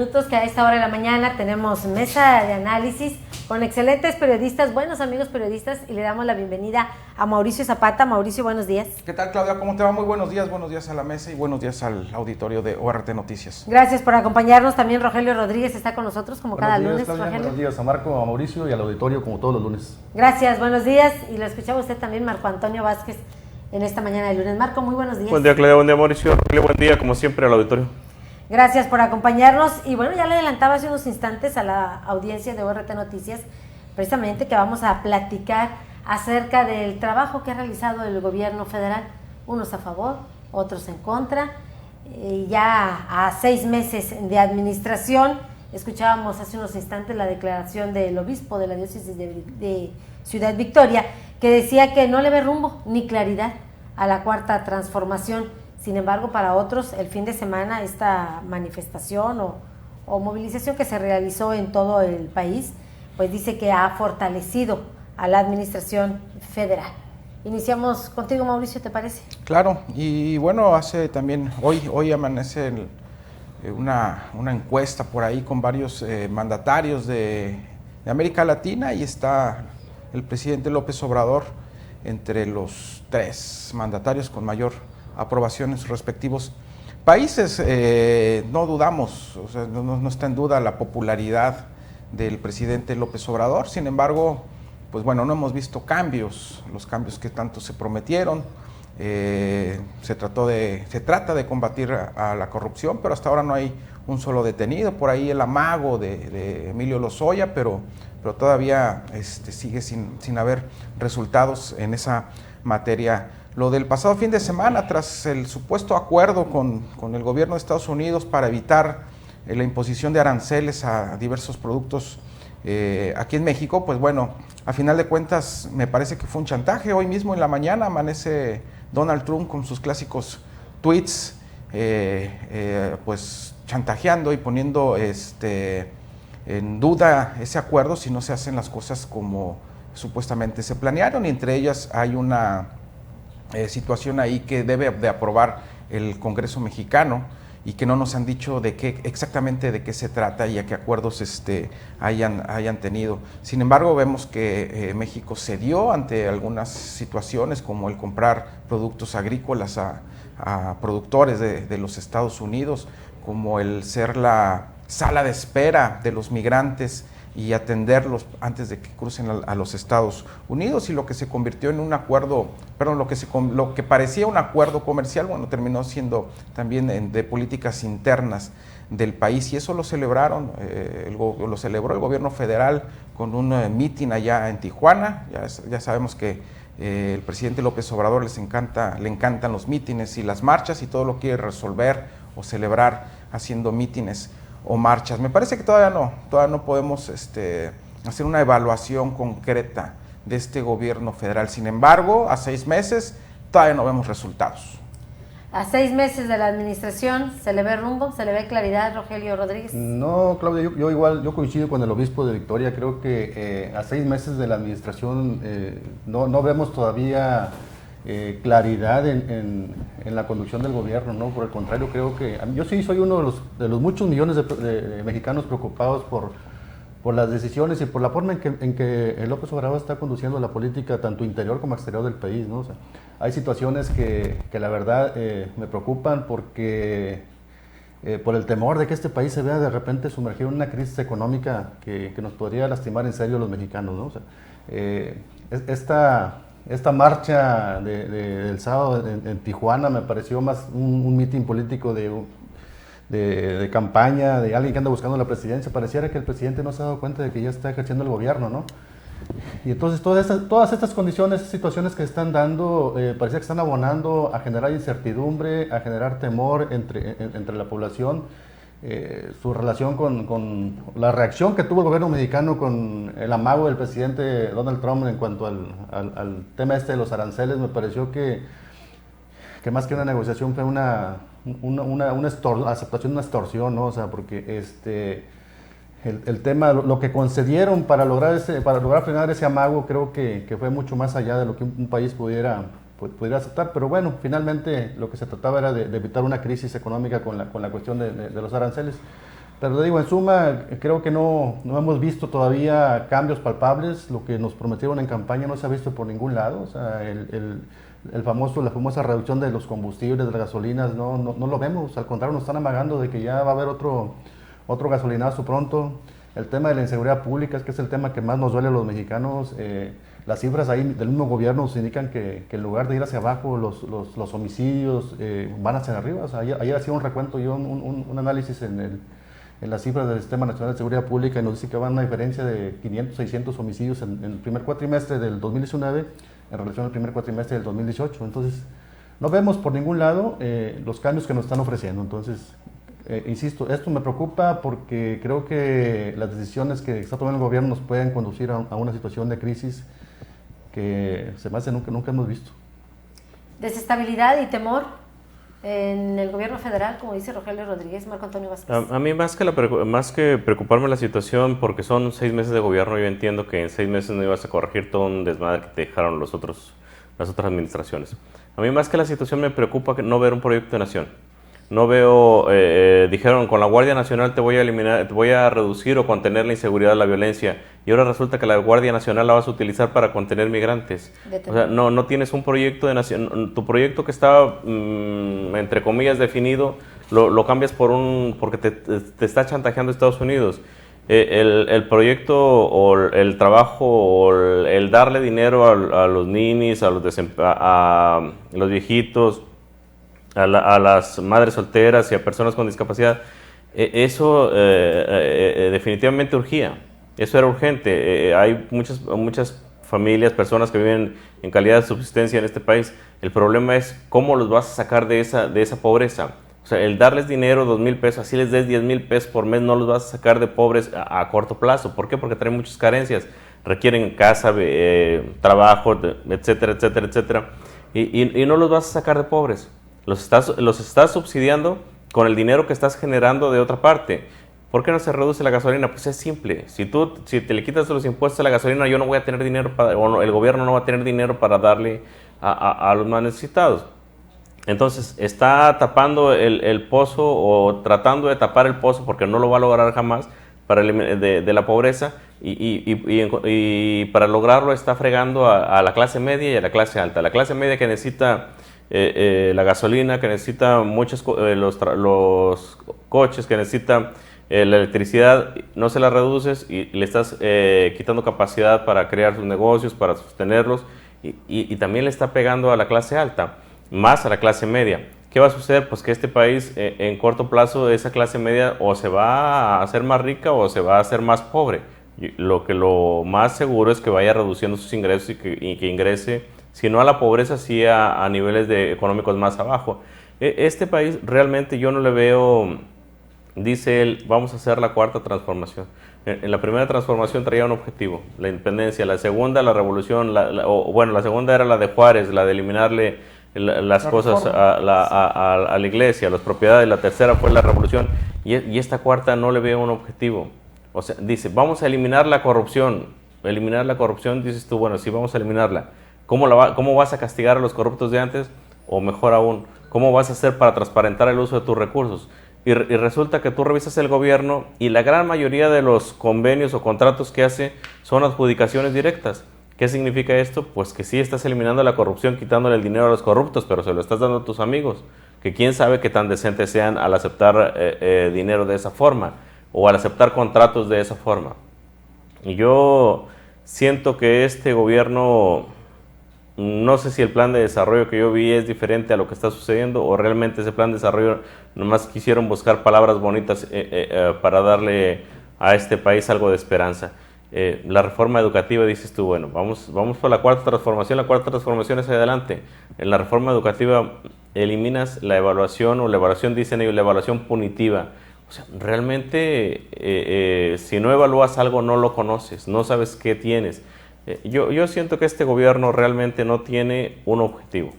minutos que a esta hora de la mañana tenemos mesa de análisis con excelentes periodistas, buenos amigos periodistas, y le damos la bienvenida a Mauricio Zapata. Mauricio, buenos días. ¿Qué tal, Claudia? ¿Cómo te va? Muy buenos días a la mesa y buenos días al auditorio de ORT Noticias. Gracias por acompañarnos. También Rogelio Rodríguez está con nosotros como buenos cada días, lunes. Claudia, Rogelio. Buenos días a Marco, a Mauricio y al auditorio como todos los lunes. Gracias, buenos días. Y lo escuchaba usted también, Marco Antonio Vázquez, en esta mañana de lunes. Marco, muy buenos días. Buen día, Claudia, buen día, Mauricio. Rogelio, buen día, como siempre, al auditorio. Gracias por acompañarnos. Y bueno, ya le adelantaba hace unos instantes a la audiencia de ORT Noticias, precisamente que vamos a platicar acerca del trabajo que ha realizado el gobierno federal, unos a favor, otros en contra. Ya a 6 meses de administración, escuchábamos hace unos instantes la declaración del obispo de la diócesis de Ciudad Victoria, que decía que no le ve rumbo ni claridad a la cuarta transformación. Sin embargo, para otros, el fin de semana, esta manifestación o movilización que se realizó en todo el país, pues dice que ha fortalecido a la administración federal. Iniciamos contigo, Mauricio, ¿te parece? Claro, y bueno, hace también, hoy amanece una encuesta por ahí con varios mandatarios de América Latina, y está el presidente López Obrador entre los 3 mandatarios con mayor aprobación en sus respectivos países. No dudamos, o sea, no está en duda la popularidad del presidente López Obrador. Sin embargo, pues bueno, no hemos visto los cambios que tanto se prometieron. Se trata de combatir a la corrupción, pero hasta ahora no hay un solo detenido. Por ahí el amago de Emilio Lozoya, pero todavía sigue sin haber resultados en esa materia. Lo del pasado fin de semana, tras el supuesto acuerdo con el gobierno de Estados Unidos para evitar la imposición de aranceles a diversos productos aquí en México, pues bueno, a final de cuentas me parece que fue un chantaje. Hoy mismo en la mañana amanece Donald Trump con sus clásicos tweets, pues chantajeando y poniendo en duda ese acuerdo si no se hacen las cosas como supuestamente se planearon, y entre ellas hay una situación ahí que debe de aprobar el Congreso mexicano y que no nos han dicho exactamente de qué se trata y a qué acuerdos hayan tenido. Sin embargo, vemos que México cedió ante algunas situaciones, como el comprar productos agrícolas a productores de los Estados Unidos, como el ser la sala de espera de los migrantes y atenderlos antes de que crucen a los Estados Unidos, y lo que se convirtió en un acuerdo, lo que parecía un acuerdo comercial, bueno, terminó siendo también de políticas internas del país, y eso lo celebraron, lo celebró el gobierno federal con un mitin allá en Tijuana. Ya sabemos que el presidente López Obrador le encantan los mítines y las marchas, y todo lo quiere resolver o celebrar haciendo mítines o marchas. Me parece que todavía no podemos hacer una evaluación concreta de este gobierno federal. Sin embargo, a 6 meses todavía no vemos resultados. A 6 meses de la administración, ¿se le ve rumbo? ¿Se le ve claridad, Rogelio Rodríguez? No, Claudia, yo coincido con el obispo de Victoria. Creo que a 6 meses de la administración no vemos todavía claridad en la conducción del gobierno, ¿no? Por el contrario, creo que yo sí soy uno de los muchos millones de mexicanos preocupados por las decisiones y por la forma en que López Obrador está conduciendo la política tanto interior como exterior del país, ¿no? O sea, hay situaciones que la verdad me preocupan porque por el temor de que este país se vea de repente sumergido en una crisis económica que nos podría lastimar en serio a los mexicanos, ¿no? O sea, esta marcha del sábado en Tijuana me pareció más un mitin político de campaña, de alguien que anda buscando la presidencia. Pareciera que el presidente no se ha dado cuenta de que ya está ejerciendo el gobierno, ¿no? Y entonces todas estas condiciones, situaciones que están dando, parecía que están abonando a generar incertidumbre, a generar temor entre la población. Su relación con la reacción que tuvo el gobierno mexicano con el amago del presidente Donald Trump en cuanto al tema de los aranceles, me pareció que más que una negociación fue una aceptación de una extorsión, ¿no? O sea, porque el tema, lo que concedieron para lograr frenar ese amago, creo que fue mucho más allá de lo que un país pudiera aceptar. Pero bueno, finalmente lo que se trataba era de evitar una crisis económica con la cuestión de los aranceles. Pero digo, en suma, creo que no hemos visto todavía cambios palpables. Lo que nos prometieron en campaña no se ha visto por ningún lado. O sea, la famosa reducción de los combustibles, de las gasolinas, no lo vemos. Al contrario, nos están amagando de que ya va a haber otro gasolinazo pronto. El tema de la inseguridad pública, que es el tema que más nos duele a los mexicanos. Las cifras ahí del mismo gobierno nos indican que en lugar de ir hacia abajo, los homicidios van hacia arriba. O sea, ayer hacía un recuento, un análisis en las cifras del Sistema Nacional de Seguridad Pública y nos dice que va a una diferencia de 500, 600 homicidios en el primer cuatrimestre del 2019 en relación al primer cuatrimestre del 2018. Entonces, no vemos por ningún lado los cambios que nos están ofreciendo. Entonces, insisto, esto me preocupa porque creo que las decisiones que está tomando el gobierno nos pueden conducir a una situación de crisis que se me hace nunca hemos visto. Desestabilidad y temor en el gobierno federal, como dice Rogelio Rodríguez. Marco Antonio Vázquez. A mí más que preocuparme la situación, porque son 6 meses de gobierno, yo entiendo que en 6 meses no ibas a corregir todo un desmadre que te dejaron las otras administraciones. A mí más que la situación me preocupa no ver un proyecto de nación. No veo, dijeron, con la Guardia Nacional te voy a eliminar, te voy a reducir o contener la inseguridad, la violencia, y ahora resulta que la Guardia Nacional la vas a utilizar para contener migrantes. O sea, no tienes un proyecto de nación. Tu proyecto que estaba, entre comillas, definido, lo cambias porque te está chantajeando Estados Unidos. El proyecto o el trabajo o el darle dinero a los ninis, a los viejitos, a las madres solteras y a personas con discapacidad, eso definitivamente urgía, eso era urgente. Hay muchas familias, personas que viven en calidad de subsistencia en este país. El problema es cómo los vas a sacar de esa pobreza. O sea, el darles dinero, 2,000 pesos, así les des 10,000 pesos por mes, no los vas a sacar de pobres a corto plazo. ¿Por qué? Porque traen muchas carencias, requieren casa, trabajo, etcétera, etcétera, etcétera, y no los vas a sacar de pobres. Los estás subsidiando con el dinero que estás generando de otra parte. ¿Por qué no se reduce la gasolina? Pues es simple. Si te le quitas los impuestos a la gasolina, yo no voy a tener dinero el gobierno no va a tener dinero para darle a los más necesitados. Entonces, está tapando el pozo o tratando de tapar el pozo porque no lo va a lograr jamás de la pobreza y para lograrlo está fregando a la clase media y a la clase alta. La clase media que necesita la gasolina, que necesita los coches, que necesita la electricidad, no se la reduces y le estás quitando capacidad para crear sus negocios, para sostenerlos y también le está pegando a la clase alta, más a la clase media. ¿Qué va a suceder? Pues que este país en corto plazo esa clase media o se va a hacer más rica o se va a hacer más pobre. Lo más seguro es que vaya reduciendo sus ingresos y que ingrese, si no a la pobreza, sí a niveles económicos más abajo. Este país realmente yo no le veo, dice él, vamos a hacer la cuarta transformación. En la primera transformación traía un objetivo, la independencia. La segunda, la revolución, la segunda era la de Juárez, la de eliminarle las cosas a la iglesia, las propiedades. La tercera fue la revolución y esta cuarta no le veo un objetivo. O sea, dice, vamos a eliminar la corrupción. Eliminar la corrupción, dices tú, bueno, sí, vamos a eliminarla. ¿Cómo vas a castigar a los corruptos de antes? O mejor aún, ¿cómo vas a hacer para transparentar el uso de tus recursos? Y resulta que tú revisas el gobierno y la gran mayoría de los convenios o contratos que hace son adjudicaciones directas. ¿Qué significa esto? Pues que sí estás eliminando la corrupción, quitándole el dinero a los corruptos, pero se lo estás dando a tus amigos, que quién sabe qué tan decentes sean al aceptar dinero de esa forma o al aceptar contratos de esa forma. Y yo siento que este gobierno, no sé si el plan de desarrollo que yo vi es diferente a lo que está sucediendo o realmente ese plan de desarrollo nomás quisieron buscar palabras bonitas para darle a este país algo de esperanza. La reforma educativa, dices tú, bueno, vamos por la cuarta transformación es hacia adelante. En la reforma educativa eliminas la evaluación o la evaluación, dicen ellos, la evaluación punitiva. O sea, realmente si no evalúas algo no lo conoces, no sabes qué tienes. Yo siento que este gobierno realmente no tiene un objetivo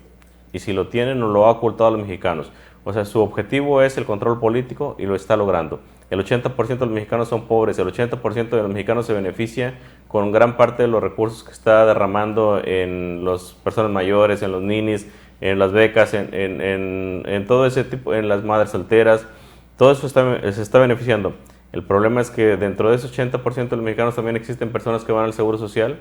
y si lo tiene nos lo ha ocultado a los mexicanos. O sea, su objetivo es el control político y lo está logrando. El 80% de los mexicanos son pobres, el 80% de los mexicanos se beneficia con gran parte de los recursos que está derramando en las personas mayores, en los ninis, en las becas, en todo ese tipo, en las madres solteras. Todo eso se está beneficiando. El problema es que dentro de ese 80% de los mexicanos también existen personas que van al Seguro Social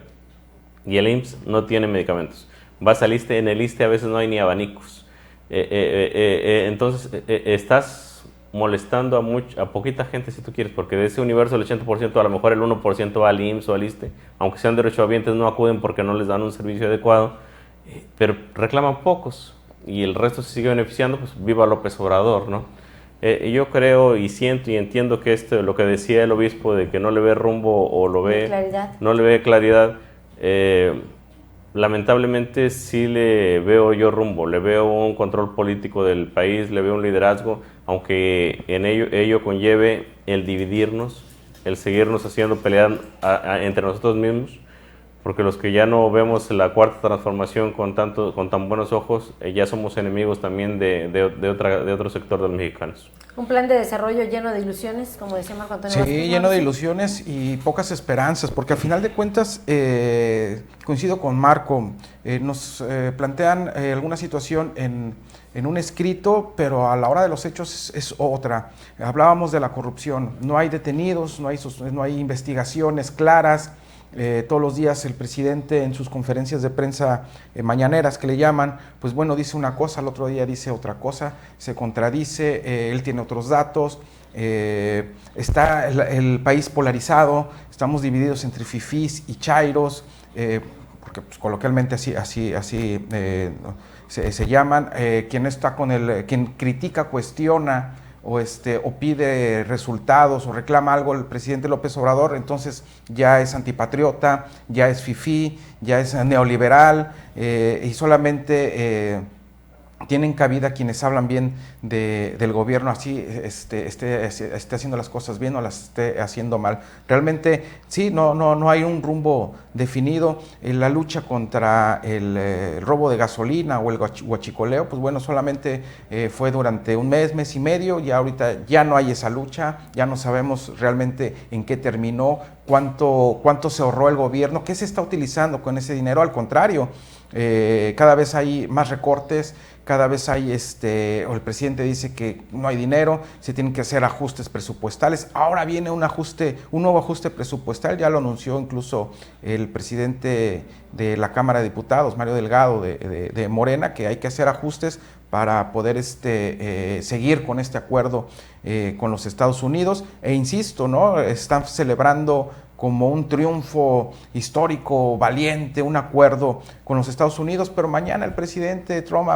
y el IMSS no tiene medicamentos. Vas al ISSSTE, en el ISSSTE a veces no hay ni abanicos. Entonces, estás molestando a poquita gente si tú quieres, porque de ese universo el 80% a lo mejor el 1% va al IMSS o al ISSSTE, aunque sean derechohabientes no acuden porque no les dan un servicio adecuado, pero reclaman pocos y el resto se sigue beneficiando, pues viva López Obrador, ¿no? Yo creo y siento y entiendo que lo que decía el obispo de que no le ve rumbo o no le ve claridad, lamentablemente sí le veo yo rumbo, le veo un control político del país, le veo un liderazgo, aunque en ello conlleve el dividirnos, el seguirnos haciendo pelear entre nosotros mismos, porque los que ya no vemos la cuarta transformación con tan buenos ojos, ya somos enemigos también de otro sector de los mexicanos. Un plan de desarrollo lleno de ilusiones, como decía Marco Antonio Sí, Vázquez, lleno de ilusiones y pocas esperanzas, porque al final de cuentas, coincido con Marco, nos plantean alguna situación en un escrito, pero a la hora de los hechos es otra. Hablábamos de la corrupción, no hay detenidos, no hay investigaciones claras. Todos los días el presidente en sus conferencias de prensa mañaneras que le llaman, pues bueno, dice una cosa, al otro día dice otra cosa, se contradice, él tiene otros datos, está el país polarizado, estamos divididos entre fifís y chairos, porque pues, coloquialmente así se llaman, quien critica, cuestiona, o pide resultados o reclama algo el presidente López Obrador, entonces ya es antipatriota, ya es fifí, ya es neoliberal, y solamente tienen cabida quienes hablan bien del gobierno, así esté haciendo las cosas bien o las esté haciendo mal. Realmente sí, no hay un rumbo definido. La lucha contra el robo de gasolina o el huachicoleo, pues bueno, solamente fue durante un mes y medio, y ahorita ya no hay esa lucha, ya no sabemos realmente en qué terminó, cuánto se ahorró el gobierno, qué se está utilizando con ese dinero. Al contrario, cada vez hay más recortes, cada vez hay, o el presidente dice que no hay dinero, se tienen que hacer ajustes presupuestales. Ahora viene un nuevo ajuste presupuestal, ya lo anunció incluso el presidente de la Cámara de Diputados, Mario Delgado, de Morena, que hay que hacer ajustes para poder seguir con este acuerdo con los Estados Unidos. E insisto, ¿no? Están celebrando como un triunfo histórico, valiente, un acuerdo con los Estados Unidos, pero mañana el presidente Trump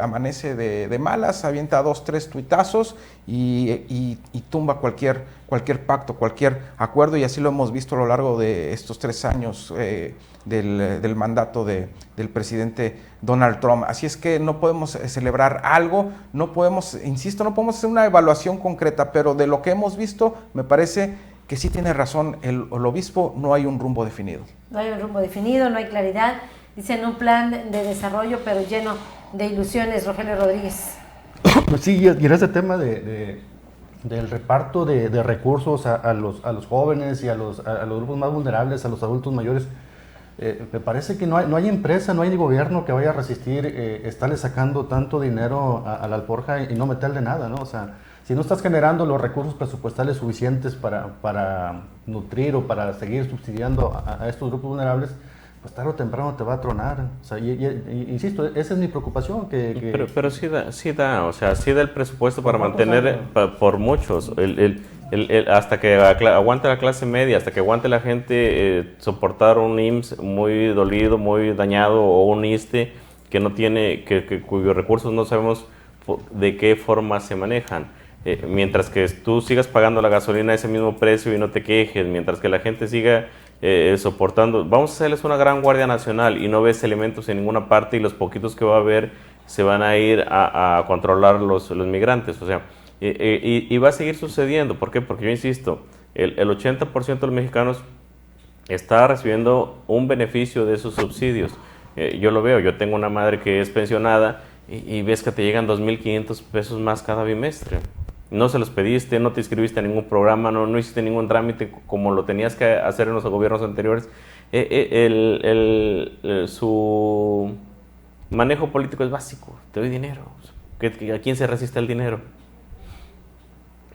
amanece de malas, avienta 2, 3 tuitazos y tumba cualquier pacto, cualquier acuerdo, y así lo hemos visto a lo largo de estos 3 años del mandato del presidente Donald Trump. Así es que no podemos celebrar algo, no podemos hacer una evaluación concreta, pero de lo que hemos visto me parece que sí tiene razón el obispo, no hay un rumbo definido. No hay un rumbo definido, no hay claridad. Dicen un plan de desarrollo, pero lleno de ilusiones. Rogelio Rodríguez. Sí, y en ese tema del reparto de recursos a los jóvenes y a los grupos más vulnerables, a los adultos mayores, me parece que no hay empresa, no hay ni gobierno que vaya a resistir estarle sacando tanto dinero a la alforja y no meterle nada, ¿no? O sea, si no estás generando los recursos presupuestales suficientes para nutrir o para seguir subsidiando a estos grupos vulnerables, pues tarde o temprano te va a tronar. O sea, insisto, esa es mi preocupación. Pero sí da el presupuesto para mantener por muchos, hasta que aguante la clase media, hasta que aguante la gente soportar un IMSS muy dolido, muy dañado, o un ISSSTE que no tiene, cuyos recursos no sabemos de qué forma se manejan. Mientras que tú sigas pagando la gasolina a ese mismo precio y no te quejes, mientras que la gente siga soportando, vamos a hacerles una gran Guardia Nacional y no ves elementos en ninguna parte, y los poquitos que va a haber se van a ir a controlar los migrantes, o sea, y va a seguir sucediendo. ¿Por qué? Porque yo insisto, el 80% de los mexicanos está recibiendo un beneficio de esos subsidios. Yo lo veo, yo tengo una madre que es pensionada y ves que te llegan 2,500 pesos más cada bimestre. No se los pediste, no te inscribiste a ningún programa, no hiciste ningún trámite como lo tenías que hacer en los gobiernos anteriores. Su manejo político es básico: te doy dinero. ¿A quién se resiste al dinero?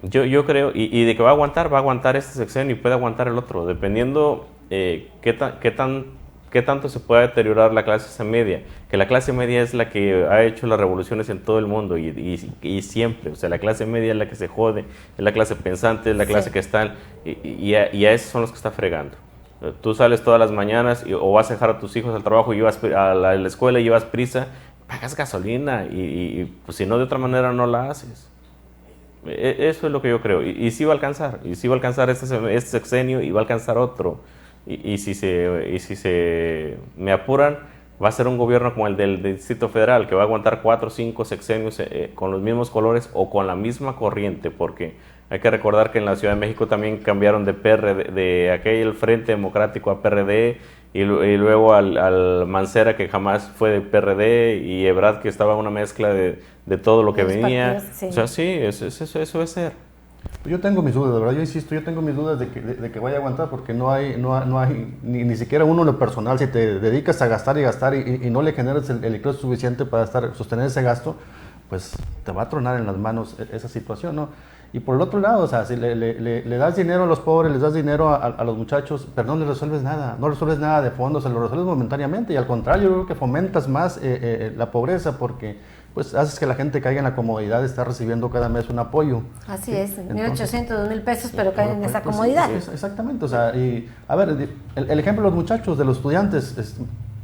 Yo creo, y de que va a aguantar este sexenio y puede aguantar el otro, dependiendo qué tanto se pueda deteriorar la clase media, que la clase media es la que ha hecho las revoluciones en todo el mundo y siempre, o sea, la clase media es la que se jode, es la clase pensante, es la clase que está, y a esos son los que está fregando. Tú sales todas las mañanas o vas a dejar a tus hijos al trabajo y llevas a la escuela y llevas prisa, pagas gasolina y pues si no de otra manera no la haces. Eso es lo que yo creo. Y sí va a alcanzar. Y sí va a alcanzar este sexenio y va a alcanzar otro. Y si se me apuran, va a ser un gobierno como el del Distrito Federal, que va a aguantar 4 o 5 sexenios con los mismos colores o con la misma corriente, porque hay que recordar que en la Ciudad de México también cambiaron de aquel Frente Democrático a PRD, y luego al Mancera, que jamás fue de PRD, y Ebrard, que estaba una mezcla de todo lo que venía. Partidos, sí. O sea, sí, eso es ser. Yo tengo mis dudas, de verdad, yo insisto, yo tengo mis dudas de que vaya a aguantar, porque no hay ni siquiera uno en lo personal, si te dedicas a gastar y no le generas el ingreso suficiente para sostener ese gasto, pues te va a tronar en las manos esa situación, ¿no? Y por el otro lado, o sea, si le das dinero a los pobres, les das dinero a los muchachos, pero no les resuelves nada, no resuelves nada de fondo, se lo resuelves momentáneamente, y al contrario, yo creo que fomentas más la pobreza, porque pues haces que la gente caiga en la comodidad de estar recibiendo cada mes un apoyo. Así ¿sí? es, Entonces, 1.800, 2.000 pesos, pero caen en esa pues, comodidad. Exactamente, o sea, y a ver, el ejemplo de los muchachos, de los estudiantes,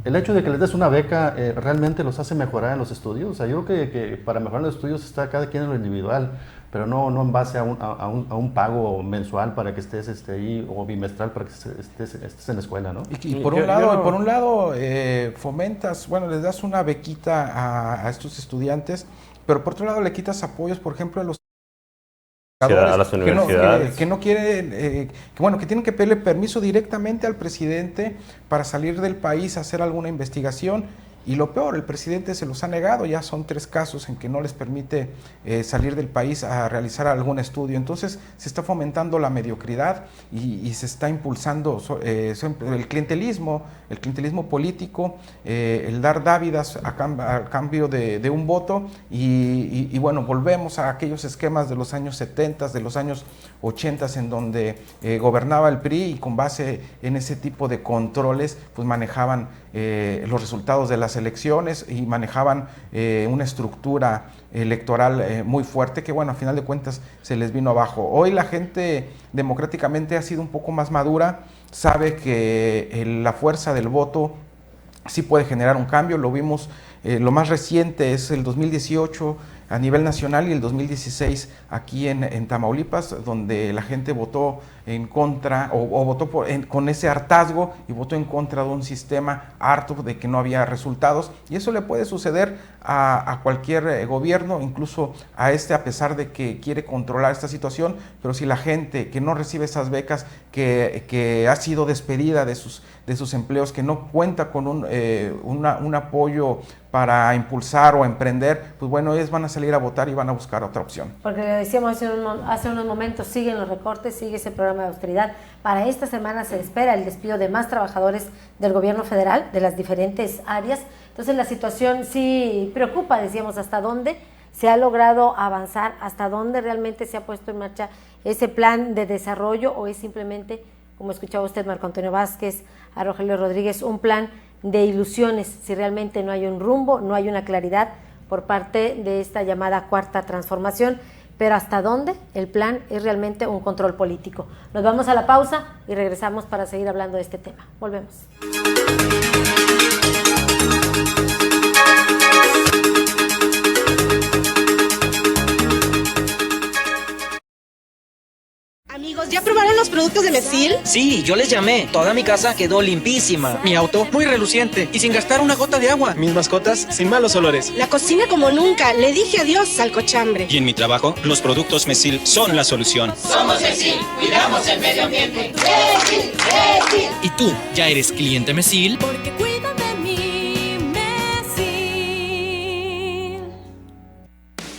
el hecho de que les des una beca realmente los hace mejorar en los estudios. O sea, yo creo que para mejorar los estudios está cada quien en lo individual, pero no en base a un pago mensual para que estés ahí, o bimestral para que estés en la escuela, ¿no? Y por un lado, fomentas, bueno, les das una bequita a estos estudiantes, pero por otro lado le quitas apoyos, por ejemplo, a los a las universidades. que no quieren, que tienen que pedirle permiso directamente al presidente para salir del país a hacer alguna investigación. Y lo peor, el presidente se los ha negado, ya son 3 casos en que no les permite salir del país a realizar algún estudio. Entonces se está fomentando la mediocridad y se está impulsando el clientelismo político, el dar dávidas a cambio de un voto y bueno, volvemos a aquellos esquemas de los años 70, de los años 80, en donde gobernaba el PRI y con base en ese tipo de controles pues manejaban los resultados de las elecciones y manejaban una estructura electoral muy fuerte que, bueno, a final de cuentas se les vino abajo. Hoy la gente democráticamente ha sido un poco más madura, sabe que la fuerza del voto sí puede generar un cambio. Lo vimos, lo más reciente es el 2018 a nivel nacional y el 2016 aquí en Tamaulipas, donde la gente votó en contra o votó con ese hartazgo y votó en contra de un sistema harto de que no había resultados, y eso le puede suceder a cualquier gobierno, incluso a a pesar de que quiere controlar esta situación. Pero si la gente que no recibe esas becas, que ha sido despedida de sus empleos, que no cuenta con un apoyo para impulsar o emprender, pues bueno, ellos van a salir a votar y van a buscar otra opción. Porque le decíamos hace unos momentos, siguen los recortes, sigue ese programa de austeridad. Para esta semana se espera el despido de más trabajadores del gobierno federal, de las diferentes áreas. Entonces la situación sí preocupa, decíamos, hasta dónde se ha logrado avanzar, hasta dónde realmente se ha puesto en marcha ese plan de desarrollo, o es simplemente, como escuchaba usted, Marco Antonio Vázquez, a Rogelio Rodríguez, un plan de ilusiones, si realmente no hay un rumbo, no hay una claridad por parte de esta llamada cuarta transformación. Pero hasta dónde el plan es realmente un control político. Nos vamos a la pausa y regresamos para seguir hablando de este tema. Volvemos. Amigos, ¿ya probaron los productos de Mesil? Sí, yo les llamé. Toda mi casa quedó limpísima. Mi auto muy reluciente y sin gastar una gota de agua. Mis mascotas sin malos olores. La cocina como nunca. Le dije adiós al cochambre. Y en mi trabajo, los productos Mesil son la solución. Somos Mesil, cuidamos el medio ambiente. Mesil, Mesil. ¿Y tú ya eres cliente Mesil? Porque cuidan de mí, Mesil.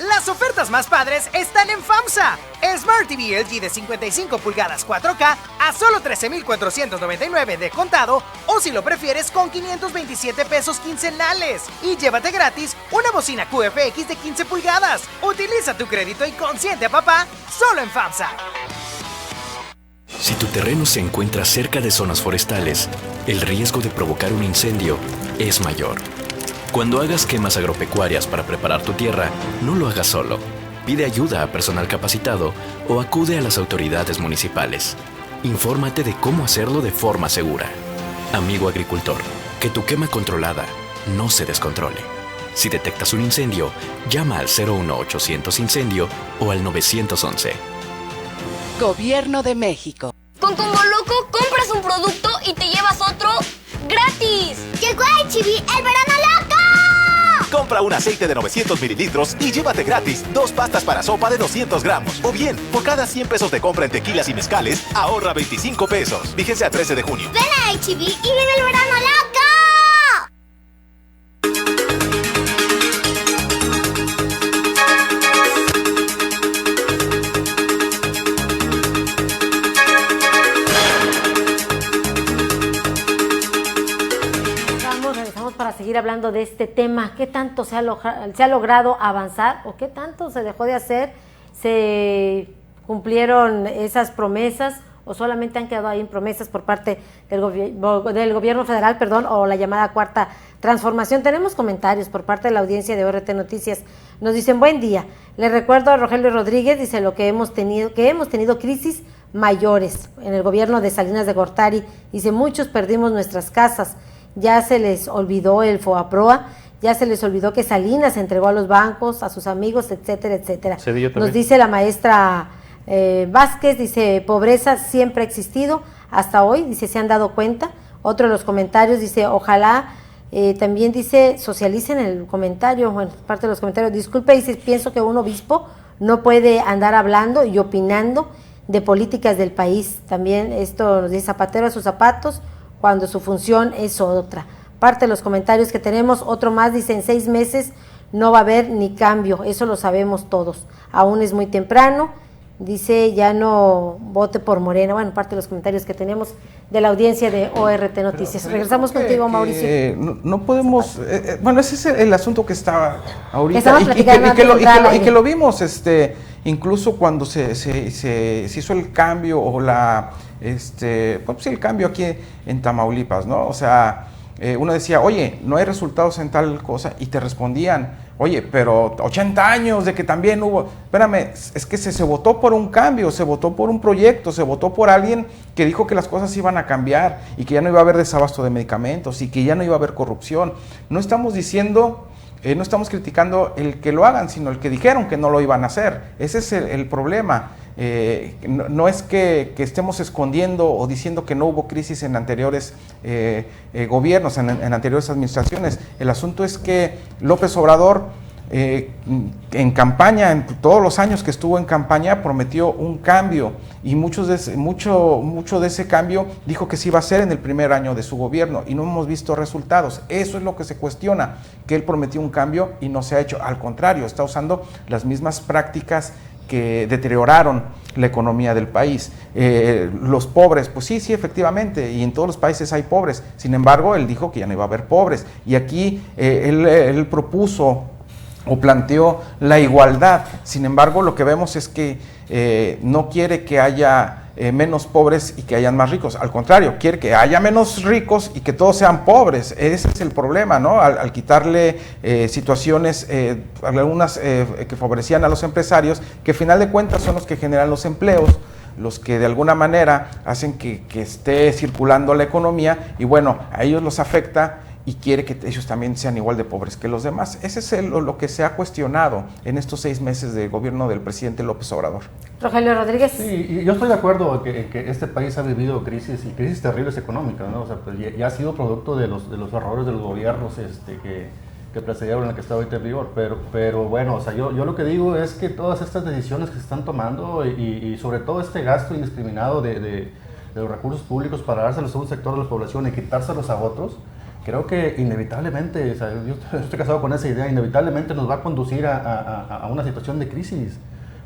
Las ofertas cosas más padres están en FAMSA. Smart TV LG de 55 pulgadas 4K a solo 13,499 de contado, o si lo prefieres con 527 pesos quincenales. Y llévate gratis una bocina QFX de 15 pulgadas. Utiliza tu crédito y consiente a papá solo en FAMSA. Si tu terreno se encuentra cerca de zonas forestales, el riesgo de provocar un incendio es mayor. Cuando hagas quemas agropecuarias para preparar tu tierra, no lo hagas solo. Pide ayuda a personal capacitado o acude a las autoridades municipales. Infórmate de cómo hacerlo de forma segura. Amigo agricultor, que tu quema controlada no se descontrole. Si detectas un incendio, llama al 01800 Incendio o al 911. Gobierno de México. Con Combo Loco compras un producto y te llevas otro gratis. ¡Llegó H-E-B, el verano loco! Compra un aceite de 900 mililitros y llévate gratis 2 pastas para sopa de 200 gramos. O bien, por cada 100 pesos de compra en tequilas y mezcales, ahorra 25 pesos. Vigencia a 13 de junio. Ven a H-E-B y vive el verano loco. Para seguir hablando de este tema, ¿qué tanto se ha logrado avanzar o qué tanto se dejó de hacer? ¿Se cumplieron esas promesas o solamente han quedado ahí en promesas por parte del gobierno federal, o la llamada cuarta transformación? Tenemos comentarios por parte de la audiencia de ORT Noticias. Nos dicen: buen día, le recuerdo a Rogelio Rodríguez, dice lo que hemos tenido crisis mayores en el gobierno de Salinas de Gortari, dice muchos perdimos nuestras casas. Ya se les olvidó el FOAPROA, ya se les olvidó que Salinas entregó a los bancos, a sus amigos, etcétera, etcétera. Nos dice la maestra Vázquez, dice, pobreza siempre ha existido, hasta hoy, dice, se han dado cuenta. Otro de los comentarios dice, ojalá, también dice, socialicen el comentario, bueno, parte de los comentarios, disculpe, dice, pienso que un obispo no puede andar hablando y opinando de políticas del país. También esto nos dice, zapatero a sus zapatos, cuando su función es otra. Parte de los comentarios que tenemos, otro más dice, en 6 meses no va a haber ni cambio, eso lo sabemos todos, aún es muy temprano, dice, ya no vote por Morena. Bueno, parte de los comentarios que tenemos de la audiencia de ORT Noticias. Regresamos contigo, Mauricio. No podemos, bueno, ese es el asunto que está ahorita, y que lo vimos, incluso cuando se hizo el cambio o el cambio aquí en Tamaulipas, ¿no? O sea, uno decía, oye, no hay resultados en tal cosa, y te respondían, oye, pero 80 años de que también hubo, espérame, es que se votó por un cambio, se votó por un proyecto, se votó por alguien que dijo que las cosas iban a cambiar y que ya no iba a haber desabasto de medicamentos y que ya no iba a haber corrupción. No estamos diciendo, no estamos criticando el que lo hagan, sino el que dijeron que no lo iban a hacer. Ese es el problema. No es que estemos escondiendo o diciendo que no hubo crisis en anteriores gobiernos, en anteriores administraciones. El asunto es que López Obrador en campaña, en todos los años que estuvo en campaña, prometió un cambio, y mucho de ese cambio dijo que se iba a hacer en el primer año de su gobierno, y no hemos visto resultados. Eso es lo que se cuestiona, que él prometió un cambio y no se ha hecho. Al contrario, está usando las mismas prácticas que deterioraron la economía del país. Los pobres, pues sí, efectivamente, y en todos los países hay pobres. Sin embargo, él dijo que ya no iba a haber pobres, y aquí él propuso o planteó la igualdad. Sin embargo, lo que vemos es que no quiere que haya menos pobres y que hayan más ricos. Al contrario, quiere que haya menos ricos y que todos sean pobres. Ese es el problema, ¿no? Al quitarle situaciones, algunas que favorecían a los empresarios, que al final de cuentas son los que generan los empleos, los que de alguna manera hacen que esté circulando la economía, y bueno, a ellos los afecta, y quiere que ellos también sean igual de pobres que los demás. Ese es lo que se ha cuestionado en estos 6 meses de gobierno del presidente López Obrador. Rogelio Rodríguez. Sí, yo estoy de acuerdo en que este país ha vivido crisis terribles económicas, ¿no? O sea, pues ya ha sido producto de los errores de los gobiernos que precedieron el que está ahorita en vigor, pero bueno, o sea, yo lo que digo es que todas estas decisiones que se están tomando y sobre todo este gasto indiscriminado de los recursos públicos para dárselos a un sector de la población y quitárselos a otros, creo que inevitablemente, o sea, yo estoy casado con esa idea, inevitablemente nos va a conducir a una situación de crisis.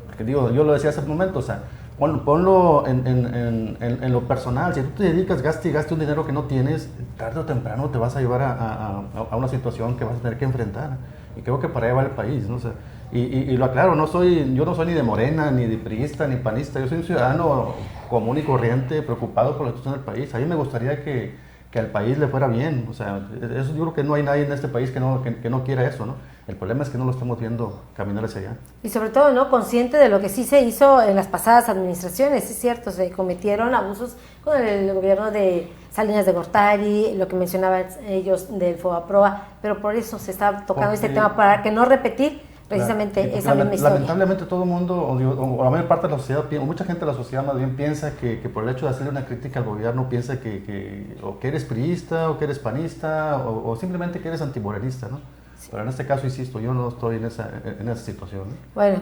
Porque digo, yo lo decía hace un momento, o sea, ponlo en lo personal. Si tú te dedicas, gaste y gaste un dinero que no tienes, tarde o temprano te vas a llevar a una situación que vas a tener que enfrentar. Y creo que para allá va el país, ¿no? O sea, y lo aclaro, yo no soy ni de Morena, ni de priista, ni panista. Yo soy un ciudadano común y corriente, preocupado por la situación del país. A mí me gustaría que al país le fuera bien. O sea, eso, yo creo que no hay nadie en este país que no quiera eso, ¿no? El problema es que no lo estamos viendo caminar hacia allá. Y sobre todo, ¿no? Consciente de lo que sí se hizo en las pasadas administraciones. Es cierto, se cometieron abusos con el gobierno de Salinas de Gortari, lo que mencionaban ellos del FOBAPROA, pero por eso se está tocando este tema, para que no repetir precisamente esa misma historia. Lamentablemente todo el mundo, o la mayor parte de la sociedad, o mucha gente de la sociedad más bien piensa que por el hecho de hacerle una crítica al gobierno, piensa que eres priista, o que eres panista, o simplemente que eres antimorenista, ¿no? Sí. Pero en este caso, insisto, yo no estoy en esa situación, ¿no? Bueno,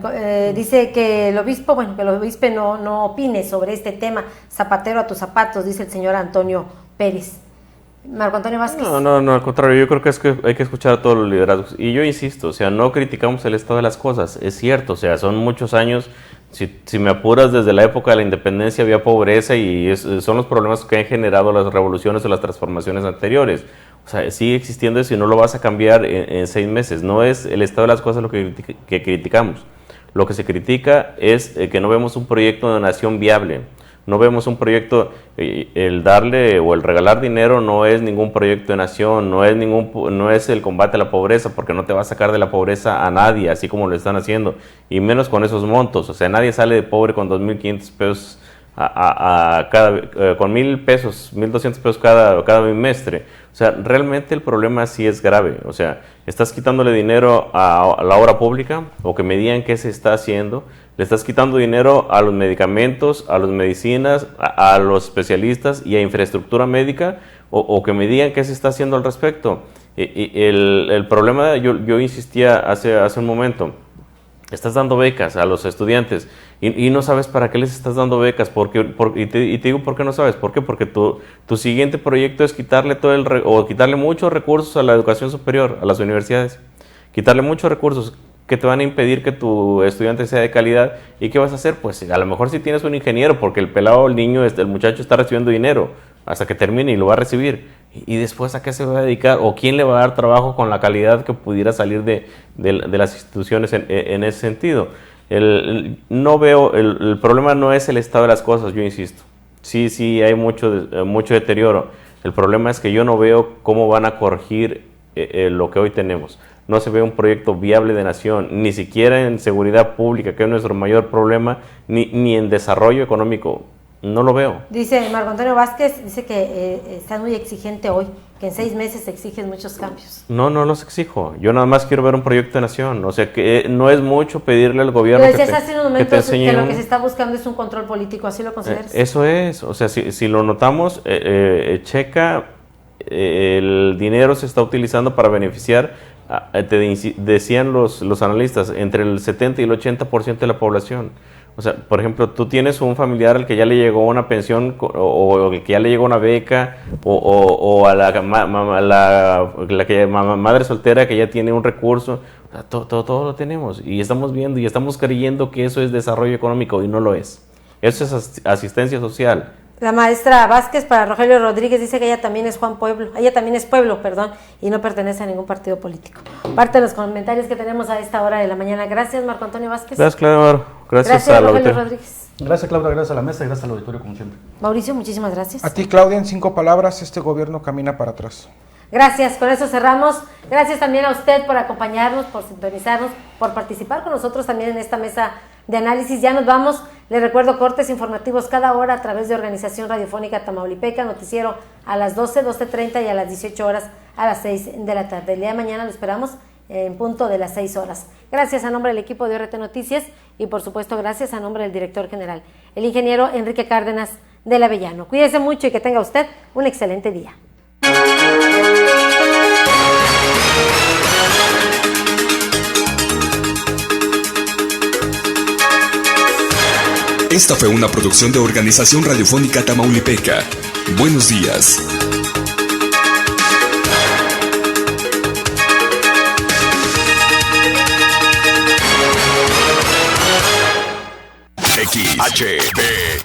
dice que el obispo no opine sobre este tema. Zapatero a tus zapatos, dice el señor Antonio Pérez. Marco Antonio Vázquez. No, al contrario, yo creo que hay que escuchar a todos los liderazgos. Y yo insisto, o sea, no criticamos el estado de las cosas, es cierto, o sea, son muchos años. Si me apuras, desde la época de la independencia había pobreza y son los problemas que han generado las revoluciones o las transformaciones anteriores. O sea, sigue existiendo eso y no lo vas a cambiar en 6 meses. No es el estado de las cosas lo que criticamos. Lo que se critica es que no vemos un proyecto de nación viable. No vemos un proyecto, el darle o el regalar dinero no es ningún proyecto de nación, no es el combate a la pobreza, porque no te va a sacar de la pobreza a nadie, así como lo están haciendo, y menos con esos montos. O sea, nadie sale de pobre con 2.500 pesos con 1,000 pesos, 1,200 pesos cada bimestre. O sea, realmente el problema sí es grave. O sea, estás quitándole dinero a la obra pública, o que me digan qué se está haciendo. Le estás quitando dinero a los medicamentos, a las medicinas, a los especialistas y a infraestructura médica, o que me digan qué se está haciendo al respecto. El problema, yo insistía hace un momento, estás dando becas a los estudiantes y no sabes para qué les estás dando becas, y te digo por qué no sabes. ¿Por qué? Porque tu siguiente proyecto es quitarle quitarle muchos recursos a la educación superior, a las universidades, quitarle muchos recursos que te van a impedir que tu estudiante sea de calidad. ¿Y qué vas a hacer? Pues a lo mejor si tienes un ingeniero, porque el pelado, el niño, el muchacho está recibiendo dinero hasta que termine y lo va a recibir. ¿Y después a qué se va a dedicar? ¿O quién le va a dar trabajo con la calidad que pudiera salir de las instituciones en ese sentido? El problema no es el estado de las cosas, yo insisto. Sí, hay mucho deterioro. El problema es que yo no veo cómo van a corregir lo que hoy tenemos. No se ve un proyecto viable de nación, ni siquiera en seguridad pública, que es nuestro mayor problema, ni en desarrollo económico. No lo veo. Dice Marco Antonio Vázquez, dice que estás muy exigente hoy, que en 6 meses exiges muchos cambios. No los exijo. Yo nada más quiero ver un proyecto de nación. O sea, que no es mucho pedirle al gobierno que te enseñe. Que lo que se está buscando es un control político, ¿así lo consideras? Eso es. O sea, si lo notamos, checa, el dinero se está utilizando para beneficiar, decían los analistas, entre el 70 y el 80% de la población. O sea, por ejemplo, tú tienes un familiar al que ya le llegó una pensión, o que ya le llegó una beca, o a la madre soltera que ya tiene un recurso. O sea, todo lo tenemos, y estamos viendo y estamos creyendo que eso es desarrollo económico, y no lo es. Eso es asistencia social. La maestra Vázquez, para Rogelio Rodríguez, dice que ella también es pueblo, y no pertenece a ningún partido político. Parte de los comentarios que tenemos a esta hora de la mañana. Gracias, Marco Antonio Vázquez. Gracias, Claudia. Gracias a Rogelio Rodríguez. Gracias, Claudia, gracias a la mesa y gracias al auditorio, como siempre. Mauricio, muchísimas gracias. A ti, Claudia, en 5 palabras, este gobierno camina para atrás. Gracias, con eso cerramos. Gracias también a usted por acompañarnos, por sintonizarnos, por participar con nosotros también en esta mesa de análisis. Ya nos vamos. Les recuerdo cortes informativos cada hora a través de Organización Radiofónica Tamaulipeca, noticiero a las 12, 12:30 y a las 18 horas a las 6 de la tarde. El día de mañana lo esperamos en punto de las 6 horas. Gracias a nombre del equipo de ORT Noticias y por supuesto gracias a nombre del director general, el ingeniero Enrique Cárdenas del Avellano. Cuídese mucho y que tenga usted un excelente día. Esta fue una producción de Organización Radiofónica Tamaulipeca. Buenos días. XHBIR.